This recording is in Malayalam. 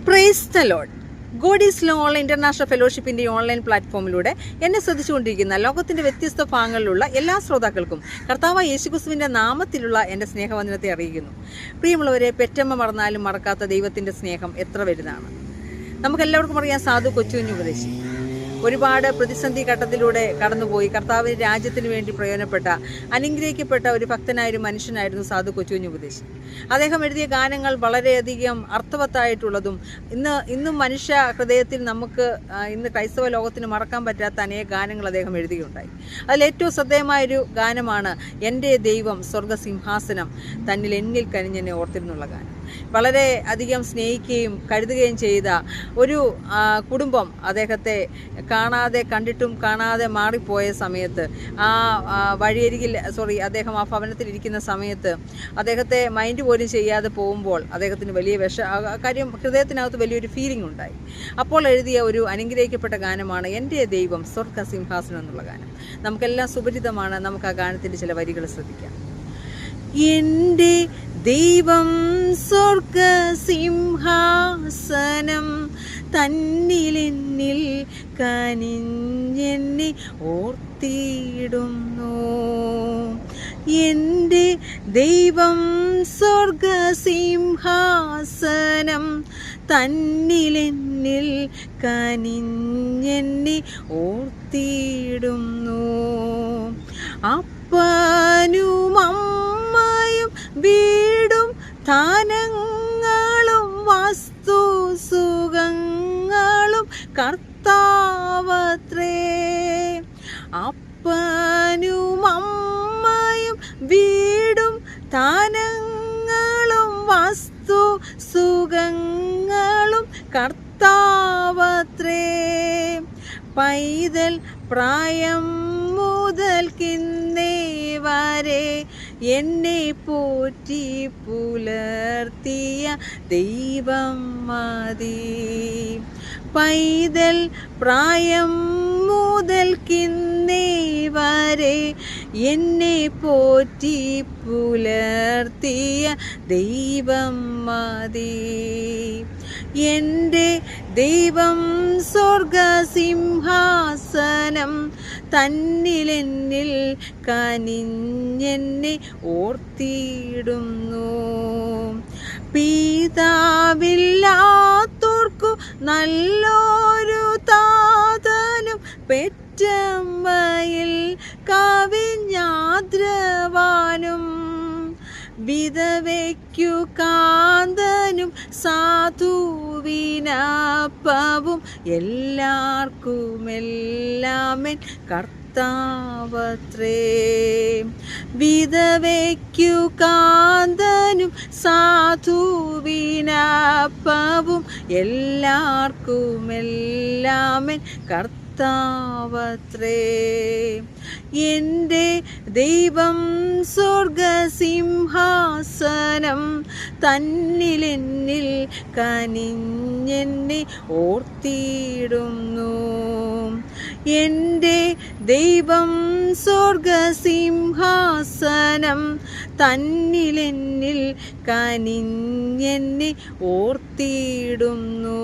Price the lord. God is love online international ഫെലോഷിപ്പിൻ്റെ ഓൺലൈൻ പ്ലാറ്റ്ഫോമിലൂടെ എന്നെ ശ്രദ്ധിച്ചുകൊണ്ടിരിക്കുന്ന ലോകത്തിൻ്റെ വ്യത്യസ്ത ഭാഗങ്ങളിലുള്ള എല്ലാ ശ്രോതാക്കൾക്കും കർത്താവായ യേശുക്രിസ്തുവിൻ്റെ നാമത്തിലുള്ള എൻ്റെ സ്നേഹവന്ദനത്തെ അറിയിക്കുന്നു. പ്രിയമുള്ളവരെ, പെറ്റമ്മ മറന്നാലും മറക്കാത്ത ദൈവത്തിൻ്റെ സ്നേഹം എത്ര വലുതാണ്. നമുക്കെല്ലാവർക്കും അറിയാം, സാധു കൊച്ചുകുഞ്ഞ് ഉപദേശി ഒരുപാട് പ്രതിസന്ധി ഘട്ടത്തിലൂടെ കടന്നുപോയി കർത്താവിൻ്റെ രാജ്യത്തിന് വേണ്ടി പ്രയോജനപ്പെട്ട അനുഗ്രഹിക്കപ്പെട്ട ഒരു ഭക്തനായ ഒരു മനുഷ്യനായിരുന്നു സാധു കൊച്ചുകുഞ്ഞ് ഉപദേശി. അദ്ദേഹം എഴുതിയ ഗാനങ്ങൾ വളരെയധികം അർത്ഥവത്തായിട്ടുള്ളതും ഇന്നും മനുഷ്യ ഹൃദയത്തിൽ നമുക്ക് ഇന്ന് ക്രൈസ്തവ ലോകത്തിന് മറക്കാൻ പറ്റാത്ത അനേക ഗാനങ്ങൾ അദ്ദേഹം എഴുതുകയുണ്ടായി. അതിലേറ്റവും ശ്രദ്ധേയമായൊരു ഗാനമാണ് എൻ്റെ ദൈവം സ്വർഗസിംഹാസനം തന്നിൽ എന്നിൽ കനിഞ്ഞെന്നെ ഓർത്തിരുന്നുള്ള ഗാനം. വളരെ അധികം സ്നേഹിക്കുകയും കരുതുകയും ചെയ്ത ഒരു കുടുംബം അദ്ദേഹത്തെ കണ്ടിട്ടും കാണാതെ മാറിപ്പോയ സമയത്ത് അദ്ദേഹം ആ ഭവനത്തിലിരിക്കുന്ന സമയത്ത് അദ്ദേഹത്തെ മൈൻഡ് പോലും ചെയ്യാതെ പോകുമ്പോൾ അദ്ദേഹത്തിന് വലിയ കാര്യം ഹൃദയത്തിനകത്ത് വലിയൊരു ഫീലിംഗ് ഉണ്ടായി. അപ്പോൾ എഴുതിയ ഒരു അനുഗ്രഹിക്കപ്പെട്ട ഗാനമാണ് എൻ്റെ ദൈവം സ്വർഗസിംഹാസനം എന്നുള്ള ഗാനം. നമുക്കെല്ലാം സുപരിചിതമാണ്. നമുക്ക് ആ ഗാനത്തിൻ്റെ ചില വരികൾ ശ്രദ്ധിക്കാം. എൻ്റെ ദൈവം സ്വർഗസിംഹാസനം തന്നിലെന്നിൽ കനിഞ്ഞെന്നെ ഓർത്തിടുന്നു. എൻ്റെ ദൈവം സ്വർഗസിംഹാസനം തന്നിലെന്നിൽ കനിഞ്ഞെന്നെ ഓർത്തിടുന്നു. അപ്പനും അമ്മയും വീടും ധനങ്ങളും വസ്തു സുഖങ്ങളും കർത്താവത്രേ. അപ്പനും അമ്മയും വീടും ധനങ്ങളും വസ്തു സുഖങ്ങളും കർത്താവത്രേ. പൈതൽ പ്രായം മുതൽക്കിന്നേ വരെ എന്നെ പോറ്റി പുലർത്തിയ ദൈവം മതി. പൈതൽ പ്രായം മുതൽക്കിന്നേ വരെ എന്നെ പോറ്റി പുലർത്തിയ ദൈവം മതി. എൻ്റെ ദൈവം സ്വർഗസിംഹാസനം തന്നിലെന്നിൽ കനിഞ്ഞെന്നെ ഓർത്തിടുന്നു. പിതാവില്ലാത്തോർക്കു നല്ലൊരു താതനും പെറ്റമ്മയിൽ കവിഞ്ഞാദ്രവാനും വിധവയ്ക്കു കാന്തനും സാധുവിനപ്പവും എല്ലാവർക്കുമെല്ലാമൻ കർത്താവത്രേ. വിധവയ്ക്കു കാന്തനും സാധുവിനപ്പവും എല്ലാവർക്കുമെല്ലാമൻ കർത്താവത്രേ. എൻ്റെ ദൈവം സ്വർഗസിംഹാസനം തന്നിലെന്നിൽ കനിഞ്ഞെന്നെ ഓർത്തിടുന്നു. എൻ്റെ ദൈവം സ്വർഗസിംഹാസനം തന്നിലെന്നിൽ കനിഞ്ഞെന്നെ ഓർത്തിടുന്നു.